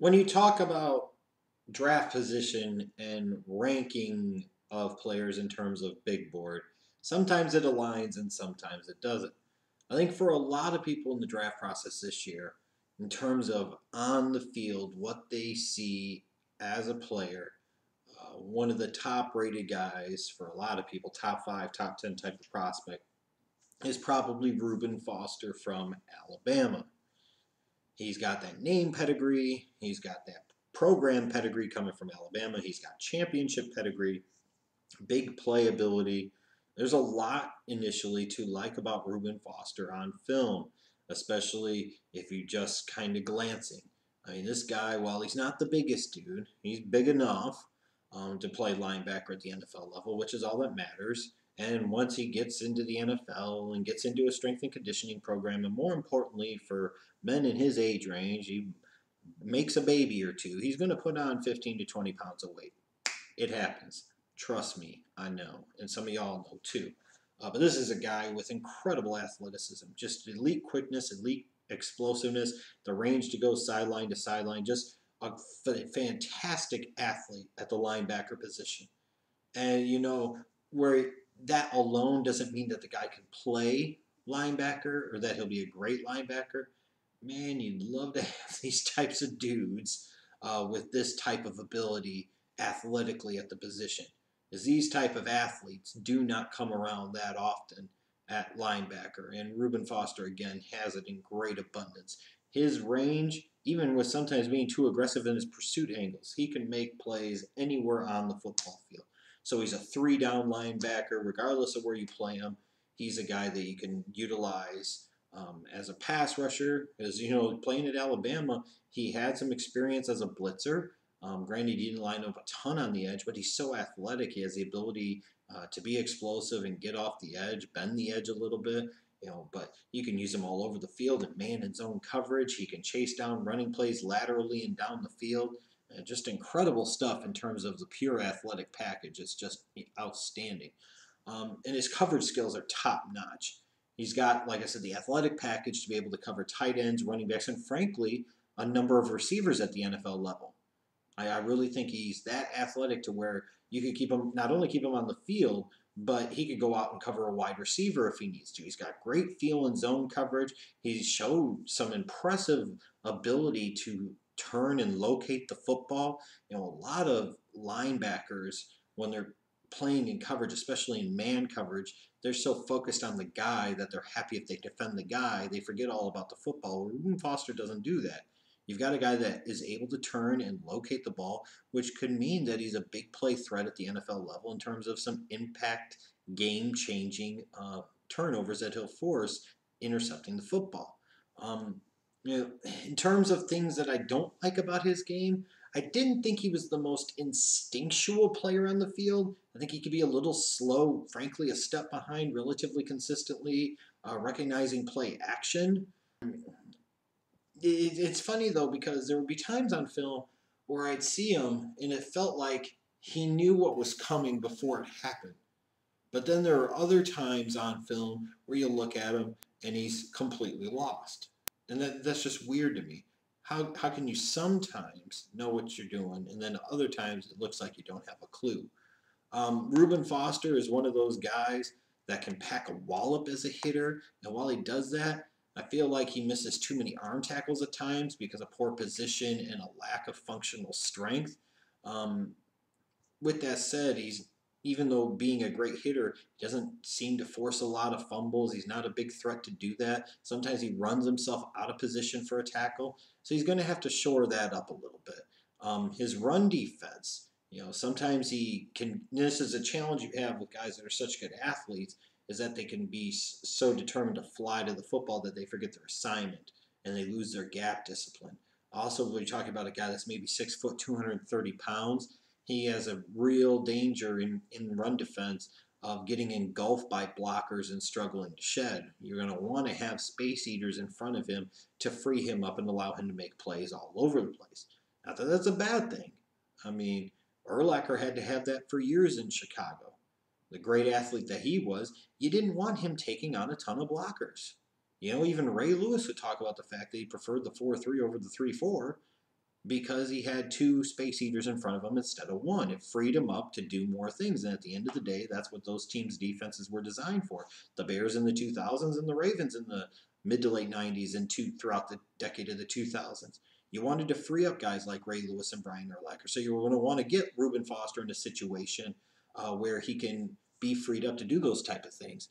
When you talk about draft position and ranking of players in terms of big board, sometimes it aligns and sometimes it doesn't. I think for a lot of people in the draft process this year, in terms of on the field, what they see as a player, one of the top rated guys for a lot of people, top five, top 10 type of prospect, is probably Reuben Foster from Alabama. He's got that name pedigree. He's got that program pedigree coming from Alabama. He's got championship pedigree, big playability. There's a lot initially to like about Reuben Foster on film, especially if you just kind of glancing. I mean, this guy, while he's not the biggest dude, he's big enough to play linebacker at the NFL level, which is all that matters. And once he gets into the NFL and gets into a strength and conditioning program, and more importantly for men in his age range, he makes a baby or two, he's going to put on 15 to 20 pounds of weight. It happens. Trust me, I know. And some of y'all know too. But this is a guy with incredible athleticism, just elite quickness, elite explosiveness, the range to go sideline to sideline, just a fantastic athlete at the linebacker position. And where that alone doesn't mean that the guy can play linebacker or that he'll be a great linebacker. Man, you'd love to have these types of dudes with this type of ability athletically at the position. As these type of athletes do not come around that often at linebacker. And Reuben Foster, again, has it in great abundance. His range, even with sometimes being too aggressive in his pursuit angles, he can make plays anywhere on the football field. So he's a three-down linebacker, regardless of where you play him. He's a guy that you can utilize as a pass rusher. Because, playing at Alabama, he had some experience as a blitzer. Granted, he didn't line up a ton on the edge, but he's so athletic. He has the ability to be explosive and get off the edge, bend the edge a little bit. But you can use him all over the field in man and zone coverage. He can chase down running plays laterally and down the field. Just incredible stuff in terms of the pure athletic package. It's just outstanding. And his coverage skills are top notch. He's got, like I said, the athletic package to be able to cover tight ends, running backs, and frankly, a number of receivers at the NFL level. I really think he's that athletic to where you could keep him, not only keep him on the field, but he could go out and cover a wide receiver if he needs to. He's got great feel and zone coverage. He's showed some impressive ability to turn and locate the football. A lot of linebackers, when they're playing in coverage, especially in man coverage, they're so focused on the guy that they're happy if they defend the guy, they forget all about the football. Reuben Foster doesn't do that. You've got a guy that is able to turn and locate the ball, which could mean that he's a big play threat at the NFL level in terms of some impact, game-changing turnovers that he'll force intercepting the football. Um, in terms of things that I don't like about his game, I didn't think he was the most instinctual player on the field. I think he could be a little slow, frankly, a step behind relatively consistently, recognizing play action. It's funny though because there would be times on film where I'd see him and it felt like he knew what was coming before it happened. But then there are other times on film where you look at him and he's completely lost. And that's just weird to me. How can you sometimes know what you're doing and then other times it looks like you don't have a clue? Reuben Foster is one of those guys that can pack a wallop as a hitter, and while he does that, I feel like he misses too many arm tackles at times because of poor position and a lack of functional strength. Um, with that said, he's even though being a great hitter, he doesn't seem to force a lot of fumbles. He's not a big threat to do that. Sometimes he runs himself out of position for a tackle, so he's going to have to shore that up a little bit. His run defense, sometimes he can. This is a challenge you have with guys that are such good athletes, is that they can be so determined to fly to the football that they forget their assignment and they lose their gap discipline. Also, we're talking about a guy that's maybe 6 foot, 230 pounds. He has a real danger in run defense of getting engulfed by blockers and struggling to shed. You're going to want to have space eaters in front of him to free him up and allow him to make plays all over the place. Not that that's a bad thing. I mean, Urlacher had to have that for years in Chicago. The great athlete that he was, you didn't want him taking on a ton of blockers. Even Ray Lewis would talk about the fact that he preferred the 4-3 over the 3-4. because he had two space eaters in front of him instead of one. It freed him up to do more things. And at the end of the day, that's what those teams' defenses were designed for. The Bears in the 2000s and the Ravens in the mid to late 90s and throughout the decade of the 2000s. You wanted to free up guys like Ray Lewis and Brian Urlacher. So you were going to want to get Reuben Foster in a situation where he can be freed up to do those type of things.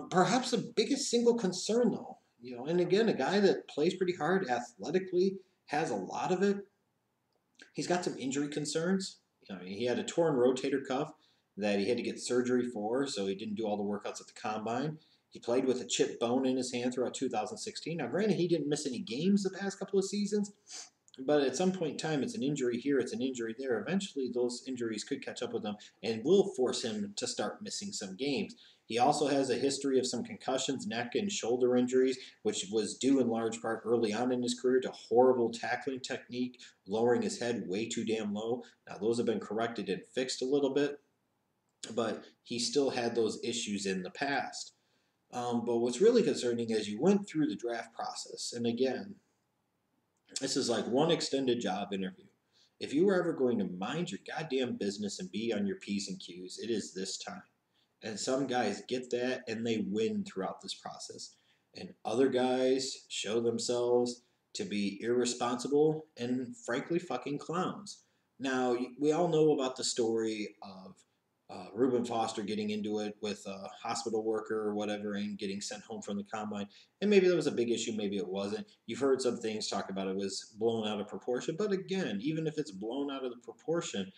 Perhaps the biggest single concern, though, and again, a guy that plays pretty hard athletically, has a lot of it. He's got some injury concerns. He had a torn rotator cuff that he had to get surgery for, so he didn't do all the workouts at the combine. He played with a chipped bone in his hand throughout 2016. Now, granted, he didn't miss any games the past couple of seasons, but at some point in time, it's an injury here, it's an injury there. Eventually, those injuries could catch up with him and will force him to start missing some games. He also has a history of some concussions, neck and shoulder injuries, which was due in large part early on in his career to horrible tackling technique, lowering his head way too damn low. Now, those have been corrected and fixed a little bit, but he still had those issues in the past. But what's really concerning is you went through the draft process, and again, this is like one extended job interview. If you were ever going to mind your goddamn business and be on your P's and Q's, it is this time. And some guys get that and they win throughout this process. And other guys show themselves to be irresponsible and frankly fucking clowns. Now, we all know about the story of Reuben Foster getting into it with a hospital worker or whatever and getting sent home from the combine. And maybe that was a big issue, maybe it wasn't. You've heard some things talk about it was blown out of proportion. But again, even if it's blown out of the proportion,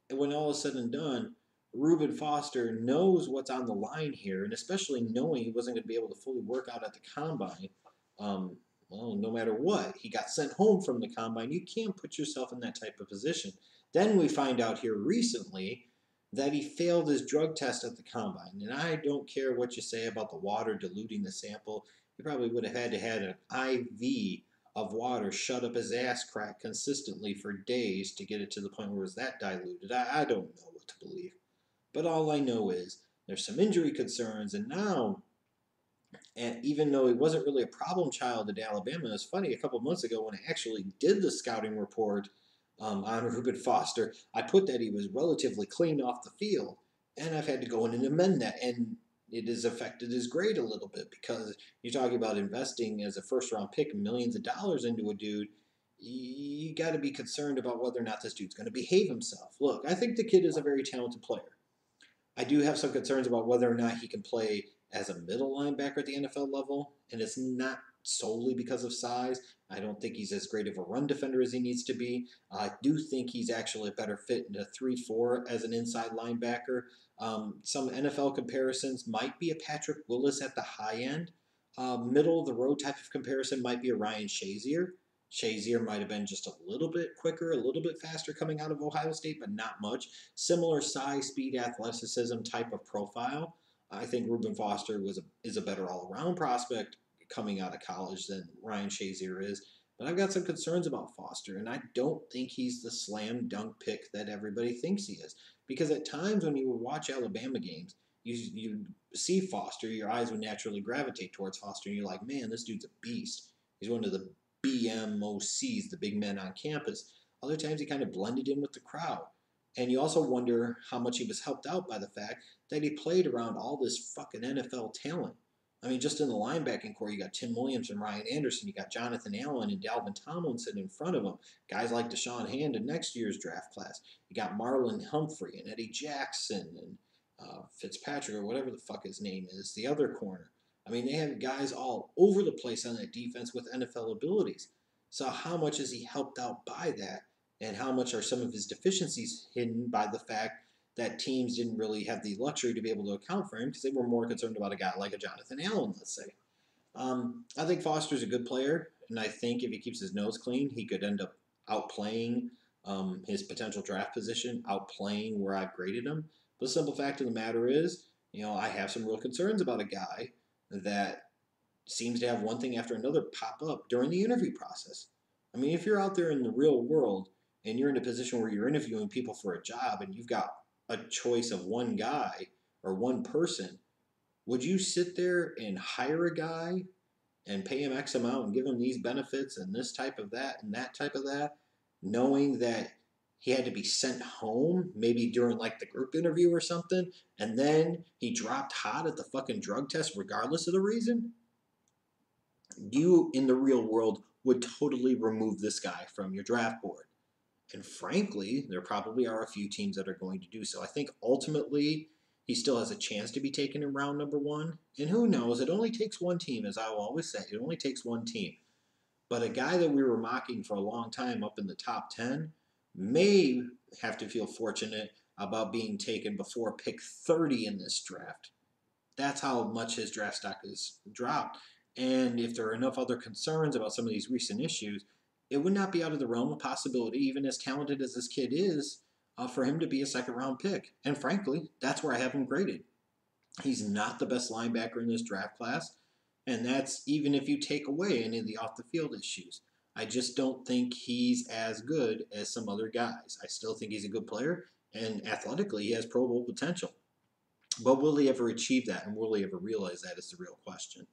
when all is said and done, Reuben Foster knows what's on the line here, and especially knowing he wasn't going to be able to fully work out at the combine. Um, well, no matter what, he got sent home from the combine. You can't put yourself in that type of position. Then we find out here recently that he failed his drug test at the combine. And I don't care what you say about the water diluting the sample. He probably would have had to have an IV of water shut up his ass crack consistently for days to get it to the point where it was that diluted. I don't know what to believe. But all I know is there's some injury concerns, and now, and even though he wasn't really a problem child at Alabama, it's funny, a couple months ago when I actually did the scouting report on Reuben Foster, I put that he was relatively clean off the field, and I've had to go in and amend that, and it has affected his grade a little bit because you're talking about investing as a first round pick millions of dollars into a dude. You got to be concerned about whether or not this dude's going to behave himself. Look, I think the kid is a very talented player. I do have some concerns about whether or not he can play as a middle linebacker at the NFL level, and it's not solely because of size. I don't think he's as great of a run defender as he needs to be. I do think he's actually a better fit in a 3-4 as an inside linebacker. Some NFL comparisons might be a Patrick Willis at the high end. Middle of the road type of comparison might be a Ryan Shazier. Shazier might have been just a little bit quicker, a little bit faster coming out of Ohio State, but not much. Similar size, speed, athleticism type of profile. I think Reuben Foster is a better all around prospect coming out of college than Ryan Shazier is. But I've got some concerns about Foster, and I don't think he's the slam dunk pick that everybody thinks he is. Because at times when you would watch Alabama games, you see Foster, your eyes would naturally gravitate towards Foster, and you're like, man, this dude's a beast. He's one of the BMOCs, the big men on campus. Other times he kind of blended in with the crowd. And you also wonder how much he was helped out by the fact that he played around all this fucking NFL talent. I mean, just in the linebacking core, you got Tim Williams and Ryan Anderson. You got Jonathan Allen and Dalvin Tomlinson in front of him. Guys like Deshaun Hand in next year's draft class. You got Marlon Humphrey and Eddie Jackson and Fitzpatrick or whatever the fuck his name is, the other corner. I mean, they have guys all over the place on that defense with NFL abilities. So how much is he helped out by that? And how much are some of his deficiencies hidden by the fact that teams didn't really have the luxury to be able to account for him because they were more concerned about a guy like a Jonathan Allen, let's say. I think Foster's a good player, and I think if he keeps his nose clean, he could end up outplaying his potential draft position, outplaying where I've graded him. But the simple fact of the matter is, I have some real concerns about a guy that seems to have one thing after another pop up during the interview process. I mean, if you're out there in the real world and you're in a position where you're interviewing people for a job and you've got a choice of one guy or one person, would you sit there and hire a guy and pay him X amount and give him these benefits and this type of that and that type of that, knowing that he had to be sent home maybe during like the group interview or something, and then he dropped hot at the fucking drug test regardless of the reason, you in the real world would totally remove this guy from your draft board. And frankly, there probably are a few teams that are going to do so. I think ultimately he still has a chance to be taken in round number one. And who knows? It only takes one team, as I will always say. It only takes one team. But a guy that we were mocking for a long time up in the top 10 may have to feel fortunate about being taken before pick 30 in this draft. That's how much his draft stock has dropped. And if there are enough other concerns about some of these recent issues, it would not be out of the realm of possibility, even as talented as this kid is, for him to be a second round pick. And frankly, that's where I have him graded. He's not the best linebacker in this draft class, and that's even if you take away any of the off the field issues. I just don't think he's as good as some other guys. I still think he's a good player, and athletically, he has Pro Bowl potential. But will he ever achieve that, and will he ever realize that is the real question?